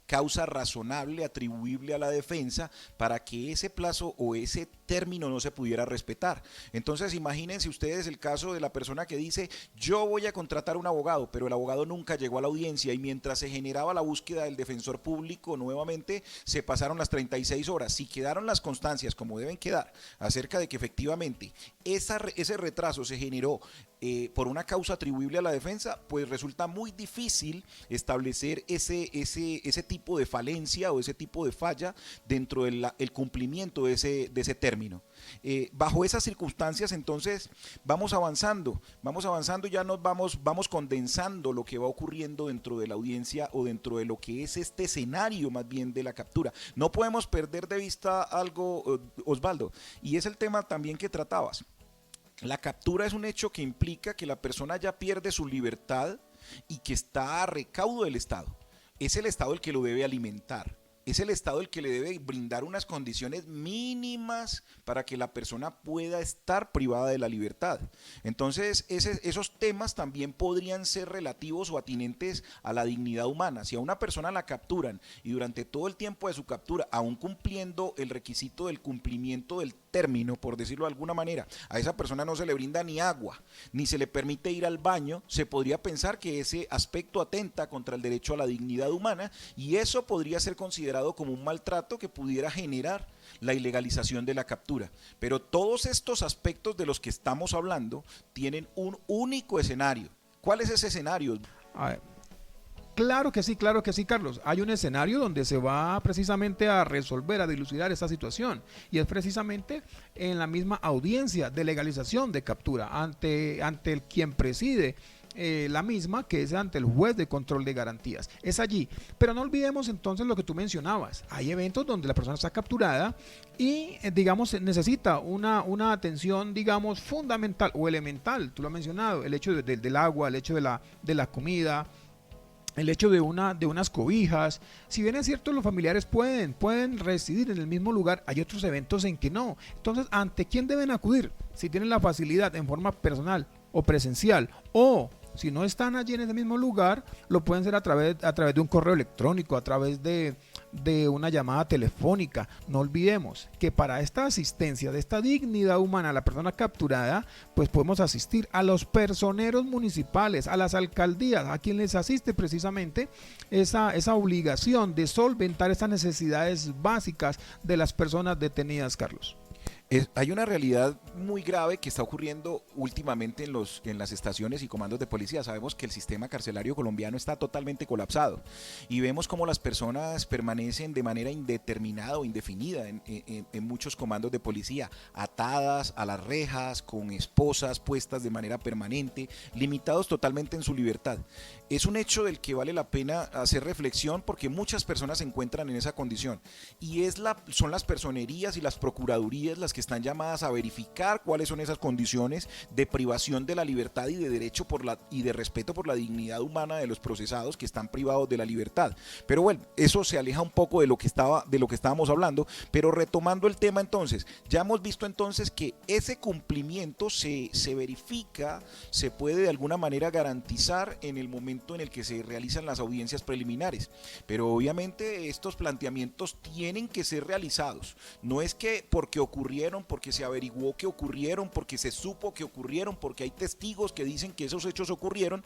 Speaker 1: causa razonable atribuible a la defensa para que ese plazo o ese término no se pudiera respetar. Entonces imagínense ustedes el caso de la persona que dice yo voy a contratar un abogado, pero el abogado nunca llegó a la audiencia y mientras se generaba la búsqueda del defensor público nuevamente se pasaron las 36 horas. Si quedaron las constancias como deben quedar acerca de que efectivamente ese retraso se generó por una causa atribuible a la defensa, pues resulta muy difícil establecer ese tipo de falencia o ese tipo de falla dentro del cumplimiento de ese término. Bajo esas circunstancias, entonces, vamos avanzando y ya vamos condensando lo que va ocurriendo dentro de la audiencia o dentro de lo que es este escenario más bien de la captura. No podemos perder de vista algo, Osvaldo, y es el tema también que tratabas. La captura es un hecho que implica que la persona ya pierde su libertad y que está a recaudo del Estado. Es el Estado el que lo debe alimentar. Es el Estado el que le debe brindar unas condiciones mínimas para que la persona pueda estar privada de la libertad. Entonces, esos temas también podrían ser relativos o atinentes a la dignidad humana. Si a una persona la capturan y durante todo el tiempo de su captura, aún cumpliendo el requisito del cumplimiento del término, por decirlo de alguna manera, a esa persona no se le brinda ni agua, ni se le permite ir al baño, se podría pensar que ese aspecto atenta contra el derecho a la dignidad humana y eso podría ser considerado como un maltrato que pudiera generar la ilegalización de la captura. Pero todos estos aspectos de los que estamos hablando tienen un único escenario. ¿Cuál es ese escenario?
Speaker 2: A ver, claro que sí, Carlos. Hay un escenario donde se va precisamente a resolver, a dilucidar esta situación. Y es precisamente en la misma audiencia de legalización de captura, ante el quien preside la misma, que es ante el juez de control de garantías. Es allí. Pero no olvidemos entonces lo que tú mencionabas. Hay eventos donde la persona está capturada y, digamos, necesita una atención, digamos, fundamental o elemental. Tú lo has mencionado, el hecho del agua, el hecho de la comida, el hecho de unas cobijas. Si bien es cierto, los familiares pueden residir en el mismo lugar, hay otros eventos en que no. Entonces, ¿ante quién deben acudir? Si tienen la facilidad en forma personal o presencial, o si no están allí en ese mismo lugar, lo pueden hacer a través de un correo electrónico, a través de una llamada telefónica. No olvidemos que para esta asistencia de esta dignidad humana a la persona capturada, pues podemos asistir a los personeros municipales, a las alcaldías, a quien les asiste precisamente esa obligación de solventar estas necesidades básicas de las personas detenidas, Carlos.
Speaker 1: Hay una realidad muy grave que está ocurriendo últimamente en las estaciones y comandos de policía. Sabemos que el sistema carcelario colombiano está totalmente colapsado y vemos cómo las personas permanecen de manera indeterminada o indefinida en muchos comandos de policía, atadas a las rejas, con esposas puestas de manera permanente, limitados totalmente en su libertad. Es un hecho del que vale la pena hacer reflexión porque muchas personas se encuentran en esa condición y son las personerías y las procuradurías las que están llamadas a verificar cuáles son esas condiciones de privación de la libertad y de derecho y de respeto por la dignidad humana de los procesados que están privados de la libertad. Pero bueno, eso se aleja un poco de lo que estábamos hablando, pero retomando el tema entonces, ya hemos visto entonces que ese cumplimiento se verifica, se puede de alguna manera garantizar en el momento en el que se realizan las audiencias preliminares, pero obviamente estos planteamientos tienen que ser realizados, no es que porque ocurrieron, porque se averiguó que ocurrieron, porque se supo que ocurrieron, porque hay testigos que dicen que esos hechos ocurrieron,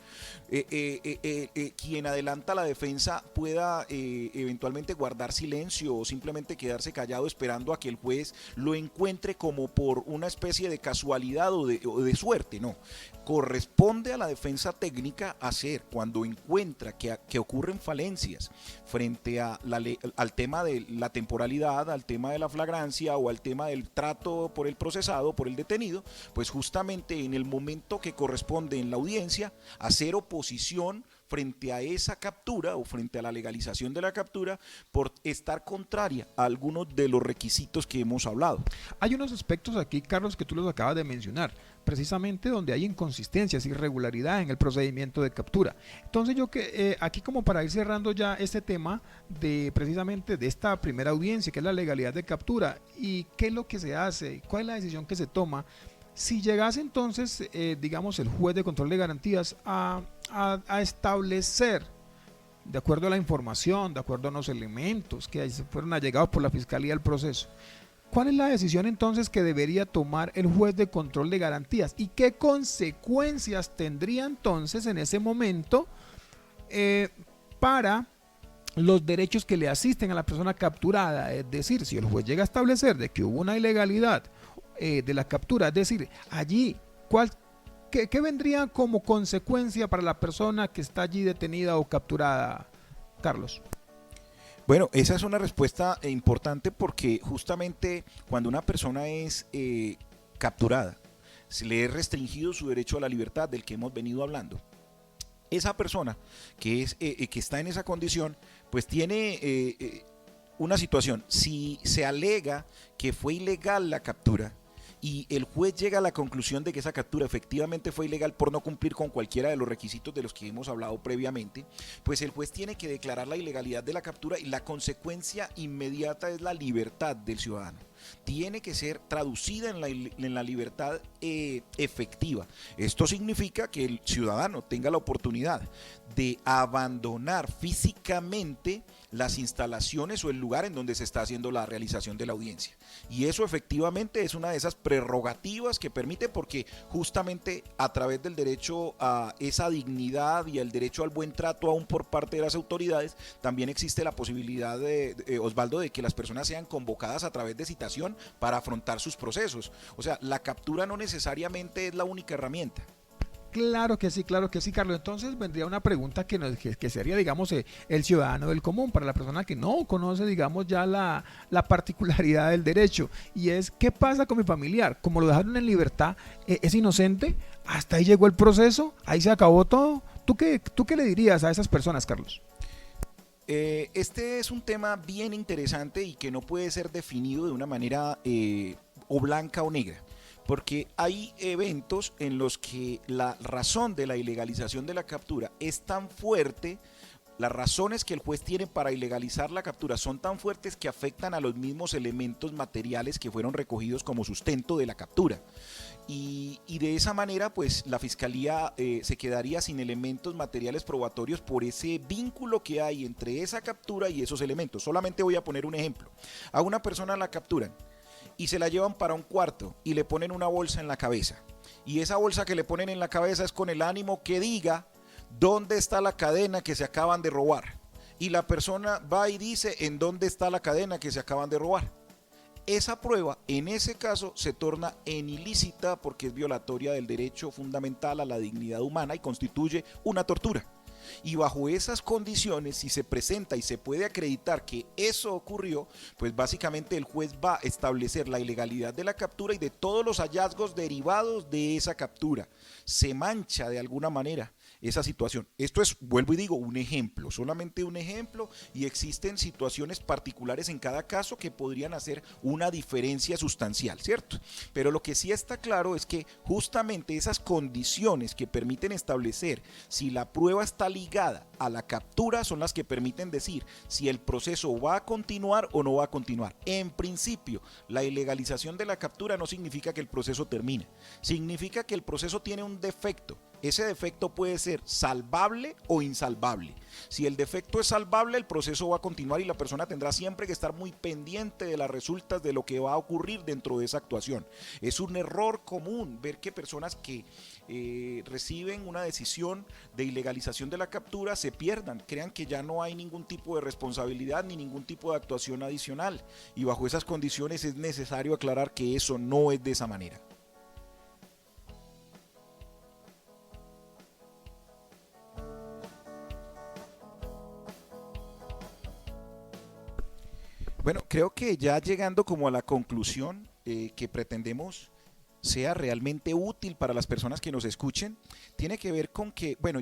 Speaker 1: quien adelanta la defensa pueda eventualmente guardar silencio o simplemente quedarse callado esperando a que el juez lo encuentre como por una especie de casualidad o de suerte. No, corresponde a la defensa técnica hacer cuando encuentra que ocurren falencias frente al tema de la temporalidad, al tema de la flagrancia o al tema del trato por el procesado, por el detenido, pues justamente en el momento que corresponde en la audiencia hacer oposición frente a esa captura o frente a la legalización de la captura por estar contraria a algunos de los requisitos que hemos hablado.
Speaker 2: Hay unos aspectos aquí, Carlos, que tú los acabas de mencionar, precisamente donde hay inconsistencias, irregularidad en el procedimiento de captura. Entonces aquí como para ir cerrando ya este tema de precisamente de esta primera audiencia, que es la legalidad de captura, y qué es lo que se hace, cuál es la decisión que se toma, si llegase entonces, digamos, el juez de control de garantías a establecer, de acuerdo a la información, de acuerdo a los elementos que fueron allegados por la Fiscalía al proceso, ¿cuál es la decisión entonces que debería tomar el juez de control de garantías? ¿Y qué consecuencias tendría entonces en ese momento para los derechos que le asisten a la persona capturada? Es decir, si el juez llega a establecer de que hubo una ilegalidad de la captura, es decir, allí, ¿qué vendría como consecuencia para la persona que está allí detenida o capturada, Carlos?
Speaker 1: Bueno, esa es una respuesta importante porque justamente cuando una persona es capturada, se le es restringido su derecho a la libertad del que hemos venido hablando. Esa persona que está en esa condición, pues tiene una situación. Si se alega que fue ilegal la captura, y el juez llega a la conclusión de que esa captura efectivamente fue ilegal por no cumplir con cualquiera de los requisitos de los que hemos hablado previamente, pues el juez tiene que declarar la ilegalidad de la captura y la consecuencia inmediata es la libertad del ciudadano. Tiene que ser traducida en la libertad efectiva. Esto significa que el ciudadano tenga la oportunidad de abandonar físicamente las instalaciones o el lugar en donde se está haciendo la realización de la audiencia. Y eso efectivamente es una de esas prerrogativas que permite, porque justamente a través del derecho a esa dignidad y el derecho al buen trato aún por parte de las autoridades, también existe la posibilidad Osvaldo, de que las personas sean convocadas a través de citación para afrontar sus procesos. O sea, la captura no necesariamente es la única herramienta.
Speaker 2: Claro que sí, Carlos. Entonces vendría una pregunta que sería, digamos, el ciudadano del común, para la persona que no conoce, digamos, ya la particularidad del derecho. Y es, ¿qué pasa con mi familiar? Como lo dejaron en libertad, ¿es inocente? ¿Hasta ahí llegó el proceso? ¿Ahí se acabó todo? ¿Tú qué le dirías a esas personas, Carlos?
Speaker 1: Este es un tema bien interesante y que no puede ser definido de una manera o blanca o negra. Porque hay eventos en los que la razón de la ilegalización de la captura es tan fuerte las razones que el juez tiene para ilegalizar la captura son tan fuertes que afectan a los mismos elementos materiales que fueron recogidos como sustento de la captura. Y de esa manera, pues la fiscalía se quedaría sin elementos materiales probatorios por ese vínculo que hay entre esa captura y esos elementos. Solamente voy a poner un ejemplo. A una persona la capturan y se la llevan para un cuarto y le ponen una bolsa en la cabeza. Y esa bolsa que le ponen en la cabeza es con el ánimo que diga dónde está la cadena que se acaban de robar. Y la persona va y dice en dónde está la cadena que se acaban de robar. Esa prueba, en ese caso, se torna ilícita porque es violatoria del derecho fundamental a la dignidad humana y constituye una tortura. Y bajo esas condiciones, si se presenta y se puede acreditar que eso ocurrió, pues básicamente el juez va a establecer la ilegalidad de la captura y de todos los hallazgos derivados de esa captura. Se mancha de alguna manera esa situación. Esto es, vuelvo y digo, un ejemplo, solamente un ejemplo, y existen situaciones particulares en cada caso que podrían hacer una diferencia sustancial, ¿cierto? Pero lo que sí está claro es que justamente esas condiciones que permiten establecer si la prueba está ligada a la captura son las que permiten decir si el proceso va a continuar o no va a continuar. En principio, la ilegalización de la captura no significa que el proceso termine, significa que el proceso tiene un defecto. Ese defecto puede ser salvable o insalvable. Si el defecto es salvable, el proceso va a continuar y la persona tendrá siempre que estar muy pendiente de las resultas de lo que va a ocurrir dentro de esa actuación. Es un error común ver que personas que reciben una decisión de ilegalización de la captura se pierdan, crean que ya no hay ningún tipo de responsabilidad ni ningún tipo de actuación adicional. Y bajo esas condiciones es necesario aclarar que eso no es de esa manera. Bueno, creo que ya llegando como a la conclusión que pretendemos sea realmente útil para las personas que nos escuchen, tiene que ver con que, bueno,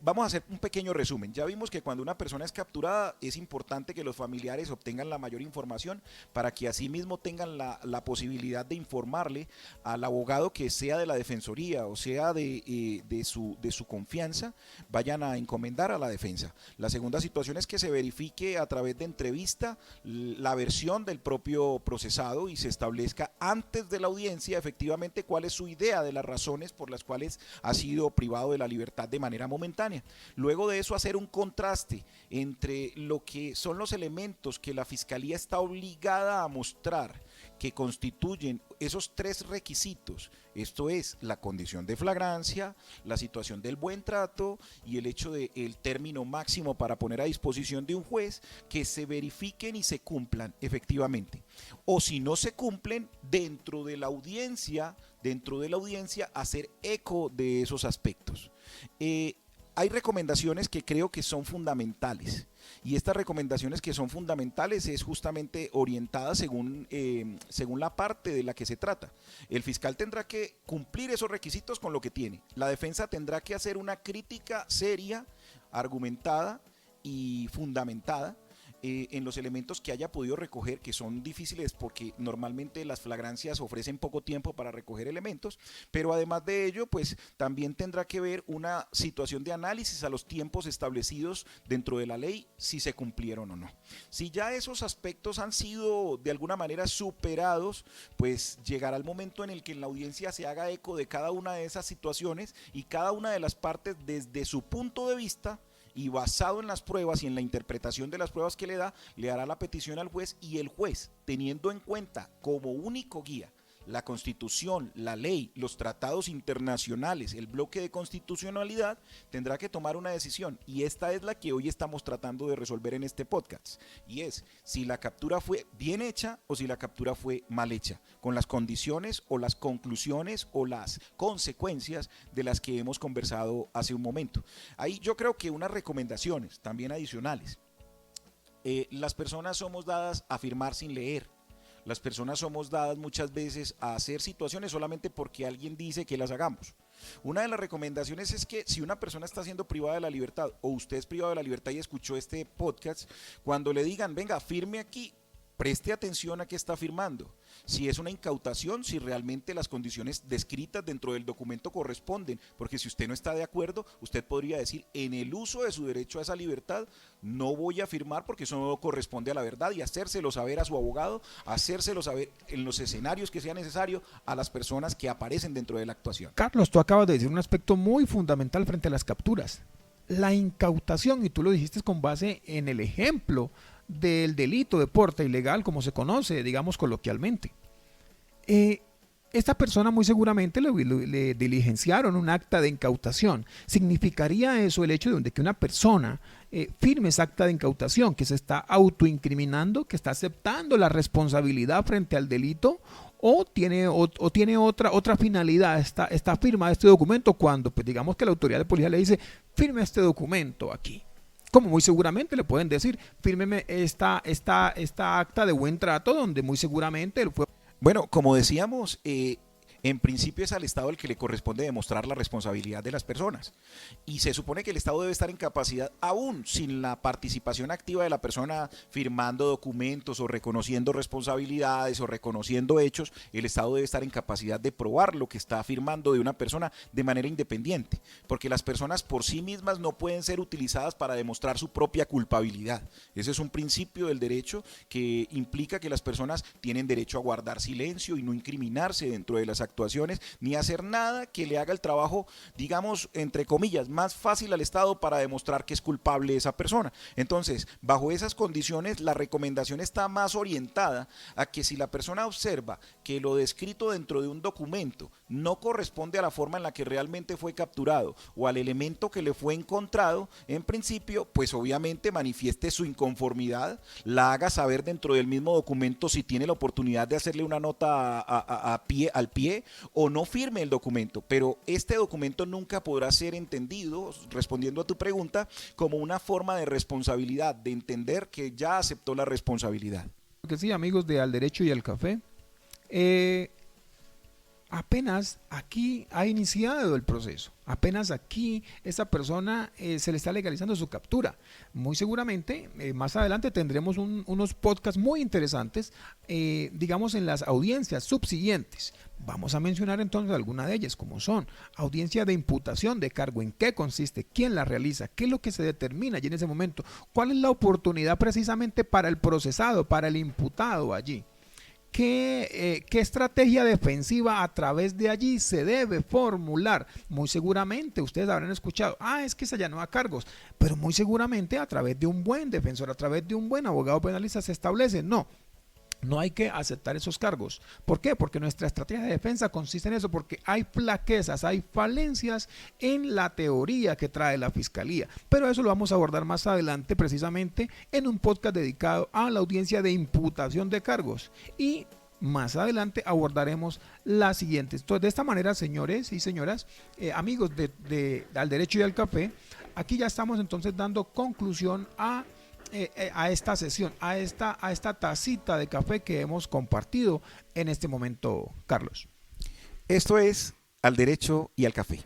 Speaker 1: vamos a hacer un pequeño resumen. Ya vimos que cuando una persona es capturada es importante que los familiares obtengan la mayor información para que asimismo tengan la posibilidad de informarle al abogado que sea de la defensoría o sea de su confianza, vayan a encomendar a la defensa. La segunda situación es que se verifique a través de entrevista la versión del propio procesado y se establezca antes de la audiencia efectivamente cuál es su idea de las razones por las cuales ha sido privado de la libertad de manera momentánea. Luego de eso hacer un contraste entre lo que son los elementos que la fiscalía está obligada a mostrar que constituyen esos tres requisitos, esto es la condición de flagrancia, la situación del buen trato y el hecho del término máximo para poner a disposición de un juez, que se verifiquen y se cumplan efectivamente. O si no se cumplen, dentro de la audiencia hacer eco de esos aspectos. Hay recomendaciones que creo que son fundamentales y estas recomendaciones que son fundamentales es justamente orientada según la parte de la que se trata. El fiscal tendrá que cumplir esos requisitos con lo que tiene. La defensa tendrá que hacer una crítica seria, argumentada y fundamentada en los elementos que haya podido recoger, que son difíciles porque normalmente las flagrancias ofrecen poco tiempo para recoger elementos, pero además de ello, pues también tendrá que ver una situación de análisis a los tiempos establecidos dentro de la ley, si se cumplieron o no. Si ya esos aspectos han sido de alguna manera superados, pues llegará el momento en el que en la audiencia se haga eco de cada una de esas situaciones y cada una de las partes desde su punto de vista y basado en las pruebas y en la interpretación de las pruebas que le da, le hará la petición al juez y el juez, teniendo en cuenta como único guía la Constitución, la ley, los tratados internacionales, el bloque de constitucionalidad, tendrá que tomar una decisión y esta es la que hoy estamos tratando de resolver en este podcast y es si la captura fue bien hecha o si la captura fue mal hecha, con las condiciones o las conclusiones o las consecuencias de las que hemos conversado hace un momento. Ahí yo creo que unas recomendaciones también adicionales. Las personas somos dadas a firmar sin leer. Las personas somos dadas muchas veces a hacer situaciones solamente porque alguien dice que las hagamos. Una de las recomendaciones es que si una persona está siendo privada de la libertad o usted es privado de la libertad y escuchó este podcast, cuando le digan, venga, firme aquí, preste atención a qué está firmando. Si es una incautación, si realmente las condiciones descritas dentro del documento corresponden, porque si usted no está de acuerdo, usted podría decir, en el uso de su derecho a esa libertad, no voy a firmar porque eso no corresponde a la verdad, y hacérselo saber a su abogado, hacérselo saber en los escenarios que sea necesario a las personas que aparecen dentro de la actuación.
Speaker 2: Carlos, tú acabas de decir un aspecto muy fundamental frente a las capturas. La incautación, y tú lo dijiste con base en el ejemplo del delito de porte ilegal, como se conoce, digamos coloquialmente. Esta persona muy seguramente le diligenciaron un acta de incautación. ¿Significaría eso el hecho de que una persona firme esa acta de incautación, que se está autoincriminando, que está aceptando la responsabilidad frente al delito, o tiene otra finalidad esta firma de este documento cuando, pues digamos que la autoridad de policía le dice, firme este documento aquí? Como muy seguramente le pueden decir, fírmeme esta acta de buen trato, donde muy seguramente él fue...
Speaker 1: Bueno, como decíamos, en principio es al Estado el que le corresponde demostrar la responsabilidad de las personas. Y se supone que el Estado debe estar en capacidad, aún sin la participación activa de la persona firmando documentos o reconociendo responsabilidades o reconociendo hechos, el Estado debe estar en capacidad de probar lo que está firmando de una persona de manera independiente. Porque las personas por sí mismas no pueden ser utilizadas para demostrar su propia culpabilidad. Ese es un principio del derecho que implica que las personas tienen derecho a guardar silencio y no incriminarse dentro de las actuaciones, ni hacer nada que le haga el trabajo, digamos, entre comillas, más fácil al Estado para demostrar que es culpable esa persona. Entonces, bajo esas condiciones, la recomendación está más orientada a que si la persona observa que lo descrito dentro de un documento no corresponde a la forma en la que realmente fue capturado o al elemento que le fue encontrado, en principio, pues obviamente manifieste su inconformidad, la haga saber dentro del mismo documento si tiene la oportunidad de hacerle una nota al pie, o no firme el documento, pero este documento nunca podrá ser entendido, respondiendo a tu pregunta, como una forma de responsabilidad, de entender que ya aceptó la responsabilidad.
Speaker 2: Que sí, amigos de Al Derecho y al Café, apenas aquí ha iniciado el proceso, apenas aquí esta persona se le está legalizando su captura. Muy seguramente más adelante tendremos unos podcasts muy interesantes, digamos en las audiencias subsiguientes. Vamos a mencionar entonces alguna de ellas, como son audiencia de imputación de cargo, en qué consiste, quién la realiza, qué es lo que se determina allí en ese momento, cuál es la oportunidad precisamente para el procesado, para el imputado allí. ¿Qué estrategia defensiva a través de allí se debe formular? Muy seguramente ustedes habrán escuchado, es que se allanó a cargos, pero muy seguramente a través de un buen defensor, a través de un buen abogado penalista se establece, no hay que aceptar esos cargos. ¿Por qué? Porque nuestra estrategia de defensa consiste en eso, porque hay flaquezas, hay falencias en la teoría que trae la Fiscalía. Pero eso lo vamos a abordar más adelante, precisamente en un podcast dedicado a la audiencia de imputación de cargos. Y más adelante abordaremos las siguientes. Entonces, de esta manera, señores y señoras, amigos de Al Derecho y al Café, aquí ya estamos entonces dando conclusión a esta sesión, a esta tacita de café que hemos compartido en este momento, Carlos.
Speaker 1: Esto es Al Derecho y al Café.